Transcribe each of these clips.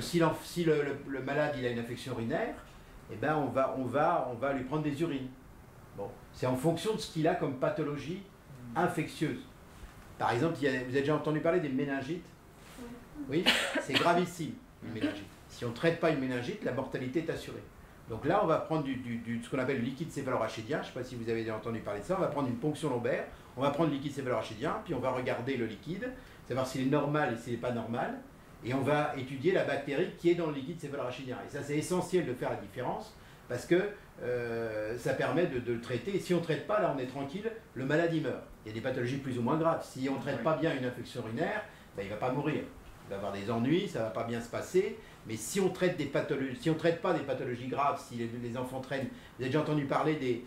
que si le malade il a une infection urinaire, eh ben on va lui prendre des urines. Bon, c'est en fonction de ce qu'il a comme pathologie infectieuse. Par exemple, vous avez déjà entendu parler des méningites? Oui, c'est gravissime, une méningite. Si on ne traite pas une méningite, la mortalité est assurée. Donc là, on va prendre ce qu'on appelle le liquide céphalorachidien. Je ne sais pas si vous avez déjà entendu parler de ça. On va prendre une ponction lombaire, on va prendre le liquide céphalorachidien, puis on va regarder le liquide, savoir s'il est normal et s'il n'est pas normal. Et on va étudier la bactérie qui est dans le liquide céphalorachidien. Et ça, c'est essentiel de faire la différence, parce que ça permet de le traiter. Et si on ne traite pas, là, on est tranquille, le malade il meurt. Il y a des pathologies plus ou moins graves. Si on ne traite pas bien une infection urinaire, ben, il ne va pas mourir. Il va avoir des ennuis, ça ne va pas bien se passer. Mais si on traite des pathologies, si on traite pas des pathologies graves, si les enfants traînent, vous avez déjà entendu parler des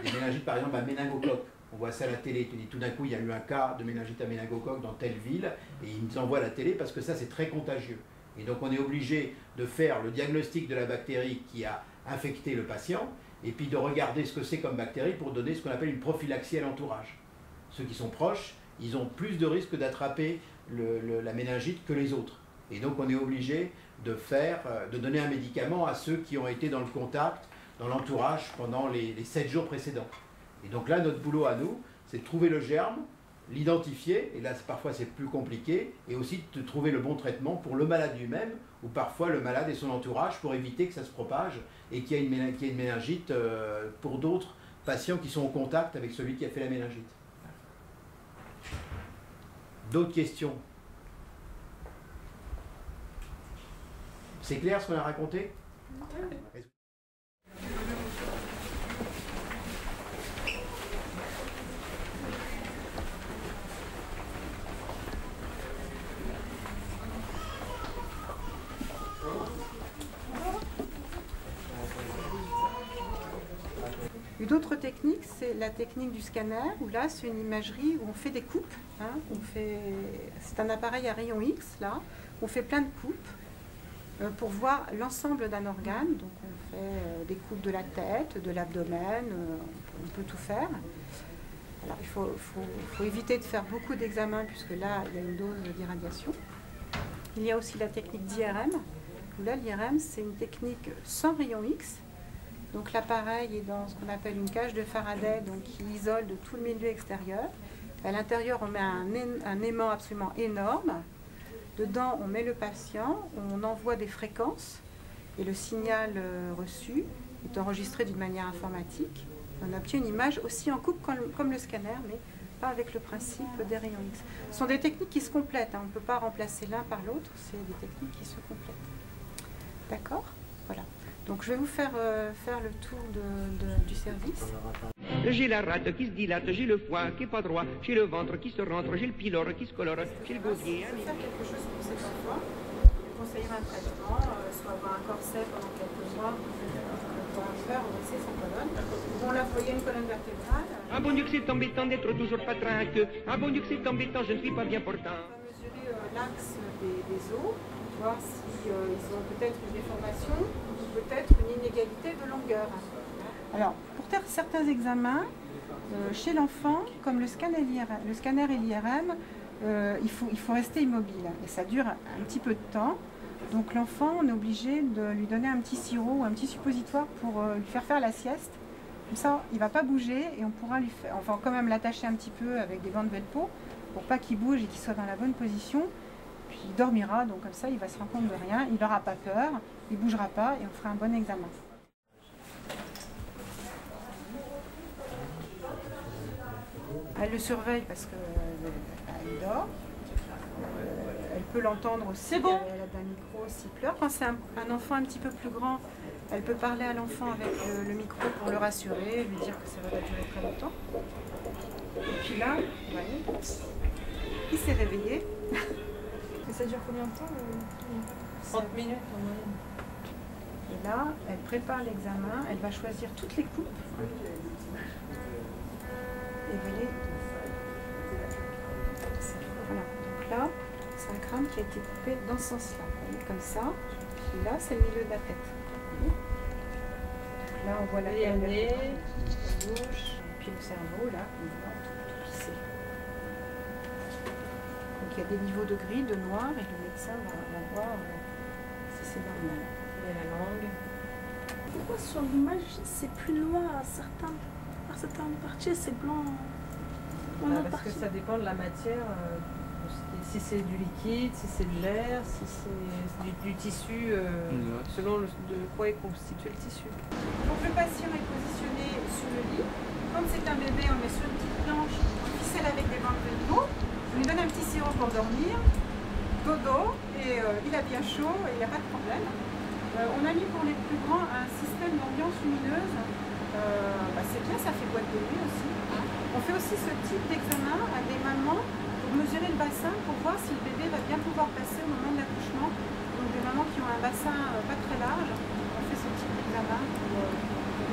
méningites, par exemple, à méningocoque. On voit ça à la télé, tout d'un coup il y a eu un cas de méningite à méningocoque dans telle ville, et ils nous envoient à la télé parce que ça c'est très contagieux. Et donc on est obligé de faire le diagnostic de la bactérie qui a infecté le patient, et puis de regarder ce que c'est comme bactérie pour donner ce qu'on appelle une prophylaxie à l'entourage. Ceux qui sont proches, ils ont plus de risques d'attraper la méningite que les autres. Et donc on est obligé de donner un médicament à ceux qui ont été dans le contact, dans l'entourage pendant les 7 jours précédents. Et donc là, notre boulot à nous, c'est de trouver le germe, l'identifier, et là parfois c'est plus compliqué, et aussi de trouver le bon traitement pour le malade lui-même, ou parfois le malade et son entourage, pour éviter que ça se propage et qu'il y ait une méningite pour d'autres patients qui sont en contact avec celui qui a fait la méningite. D'autres questions? C'est clair ce qu'on a raconté? Une autre technique, c'est la technique du scanner, où là, c'est une imagerie où on fait des coupes. Hein, c'est un appareil à rayon X, là, on fait plein de coupes pour voir l'ensemble d'un organe. Donc on fait des coupes de la tête, de l'abdomen, on peut tout faire. Alors, il faut éviter de faire beaucoup d'examens, puisque là, il y a une dose d'irradiation. Il y a aussi la technique d'IRM, où là, l'IRM, c'est une technique sans rayon X. Donc l'appareil est dans ce qu'on appelle une cage de Faraday, donc qui isole de tout le milieu extérieur. À l'intérieur, on met un aimant absolument énorme. Dedans, on met le patient, on envoie des fréquences et le signal reçu est enregistré d'une manière informatique. On obtient une image aussi en coupe comme le scanner, mais pas avec le principe des rayons X. Ce sont des techniques qui se complètent, hein. On ne peut pas remplacer l'un par l'autre, c'est des techniques qui se complètent. D'accord? Voilà. Donc je vais vous faire le tour du service. J'ai la rate qui se dilate, j'ai le foie qui n'est pas droit, j'ai le ventre qui se rentre, j'ai le pylore qui se colore, j'ai le gosier. Si on veut faire quelque chose pour cet enfant, je conseillerais un traitement, soit avoir un corset pendant quelques mois, pour en hiver, on essaie son colonne. On l'a foyer une colonne vertébrale. Ah bon Dieu que c'est embêtant d'être toujours pas trinqueux, ah bon Dieu que c'est embêtant, je ne suis pas bien portant. On va mesurer l'axe des os, voir si ils ont peut-être une déformation, peut-être une inégalité de longueur. Alors, pour faire certains examens, chez l'enfant, comme le scanner et l'IRM, il faut rester immobile. Et ça dure un petit peu de temps. Donc l'enfant, on est obligé de lui donner un petit sirop ou un petit suppositoire pour lui faire la sieste. Comme ça, il ne va pas bouger et on pourra lui faire, enfin, quand même l'attacher un petit peu avec des bandes Velpo pour pas qu'il bouge et qu'il soit dans la bonne position. Puis il dormira, donc comme ça, il va se rendre compte de rien, il n'aura pas peur, il ne bougera pas et on fera un bon examen. Elle le surveille parce qu'elle dort. Elle peut l'entendre aussi. C'est bon. Elle a un micro s'il pleure. Quand c'est un enfant un petit peu plus grand, elle peut parler à l'enfant avec le micro pour le rassurer, lui dire que ça va pas durer très longtemps. Et puis là, vous voyez, il s'est réveillé. Et ça dure combien de temps 30 minutes en moyenne. Et là, elle prépare l'examen, elle va choisir toutes les coupes. Et vous voyez, voilà. Donc là, c'est un crâne qui a été coupé dans ce sens-là. Vous voyez, comme ça. Et là, c'est le milieu de la tête. Donc là, on voit la colonne vertébrale, la bouche, et puis le cerveau, là, on voit tout plissé. Donc il y a des niveaux de gris, de noir, et le médecin va voir si c'est normal. Et la langue. Pourquoi sur l'image c'est plus noir à certaines parties, c'est blanc en autre Parce que partie? ça dépend de la matière. Si c'est du liquide, si c'est de l'air, si c'est du tissu, selon de quoi est constitué le tissu. Donc le patient est positionné sur le lit. Comme c'est un bébé, on met sur une petite planche, on ficelle avec des bandes de niveau. On lui donne un petit sirop pour dormir, dodo, et il a bien chaud et il n'y a pas de problème. On a mis pour les plus grands un système d'ambiance lumineuse. C'est bien, ça fait boîte de nuit aussi. On fait aussi ce type d'examen à des mamans pour mesurer le bassin, pour voir si le bébé va bien pouvoir passer au moment de l'accouchement. Donc des mamans qui ont un bassin pas très large, on fait ce type d'examen pour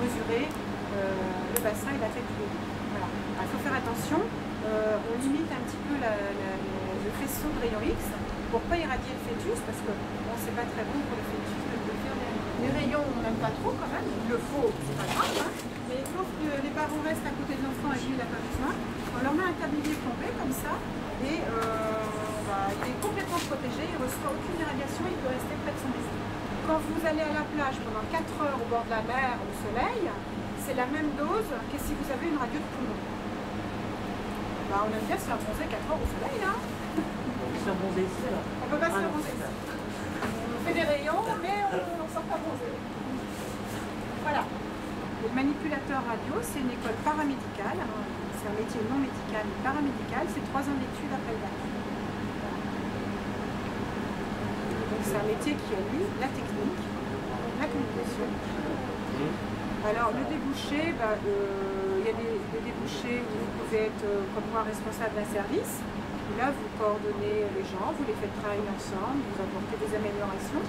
mesurer le bassin et la tête du bébé. Voilà. Il faut faire attention, on limite un petit peu le faisceau de rayon X pour ne pas irradier le fœtus, parce que bon, c'est pas très bon pour le fœtus de faire les rayons, on n'aime pas trop quand même, il le faut, c'est pas grave, hein. Mais il faut que les parents restent à côté de l'enfant et lui il n'a pas besoin. On leur met un tablier plombé comme ça, et il est complètement protégé, il ne reçoit aucune irradiation, il peut rester près de son bébé. Quand vous allez à la plage pendant 4 heures au bord de la mer au soleil, c'est la même dose que si vous avez une radio de poumon. On aime bien se faire bronzer 4 heures au soleil, hein. On peut se faire bronzer ici alors. On ne peut pas se faire bronzer ici. On fait des rayons, mais on ne sort pas bronzer. Voilà. Le manipulateur radio, c'est une école paramédicale. C'est un métier non médical, mais paramédical. C'est 3 ans d'études après le bac. Donc c'est un métier qui allie la technique, la communication. Alors le débouché, il y a des débouchés où vous pouvez être comme moi responsable d'un service. Et là vous coordonnez les gens, vous les faites travailler ensemble, vous apportez des améliorations.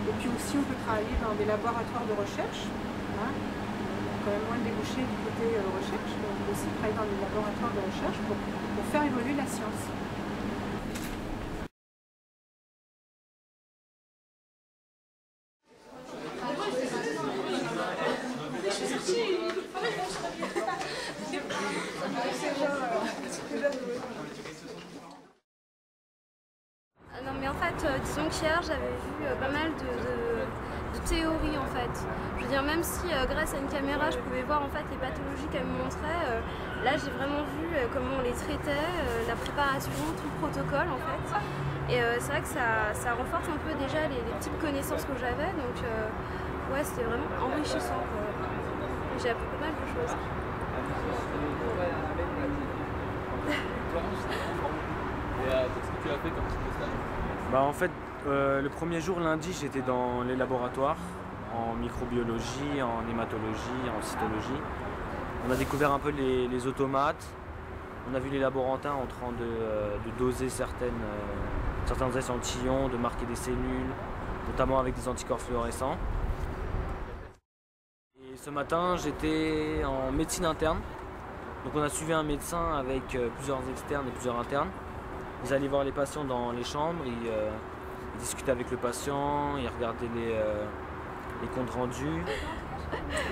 Et puis aussi on peut travailler dans des laboratoires de recherche. Hein. Il y a quand même moins de débouchés du côté recherche, mais on peut aussi travailler dans des laboratoires de recherche pour faire évoluer la science. Non mais en fait, disons qu'hier j'avais vu pas mal de théories en fait. Je veux dire, même si grâce à une caméra je pouvais voir en fait les pathologies qu'elle me montrait, là j'ai vraiment vu comment on les traitait, la préparation, tout le protocole en fait. Et c'est vrai que ça renforce un peu déjà les petites connaissances que j'avais, donc ouais, c'était vraiment enrichissant. J'ai appris pas mal de choses. Qu'est-ce que tu as fait comme type de stage? En fait, le premier jour, lundi, j'étais dans les laboratoires, en microbiologie, en hématologie, en cytologie. On a découvert un peu les automates. On a vu les laborantins en train de doser certains échantillons, de marquer des cellules, notamment avec des anticorps fluorescents. Et ce matin, j'étais en médecine interne. Donc on a suivi un médecin avec plusieurs externes et plusieurs internes. Ils allaient voir les patients dans les chambres, ils discutaient avec le patient, ils regardaient les comptes rendus.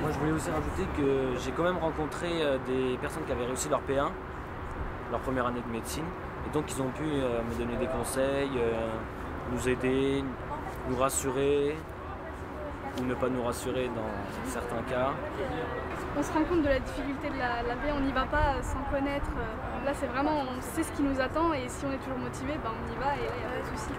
Moi je voulais aussi rajouter que j'ai quand même rencontré des personnes qui avaient réussi leur P1, leur première année de médecine. Et donc ils ont pu me donner des conseils, nous aider, nous rassurer, ou ne pas nous rassurer dans certains cas. On se rend compte de la difficulté de la baie, on n'y va pas sans connaître. Là c'est vraiment, on sait ce qui nous attend et si on est toujours motivé, on y va et là il n'y a pas de souci.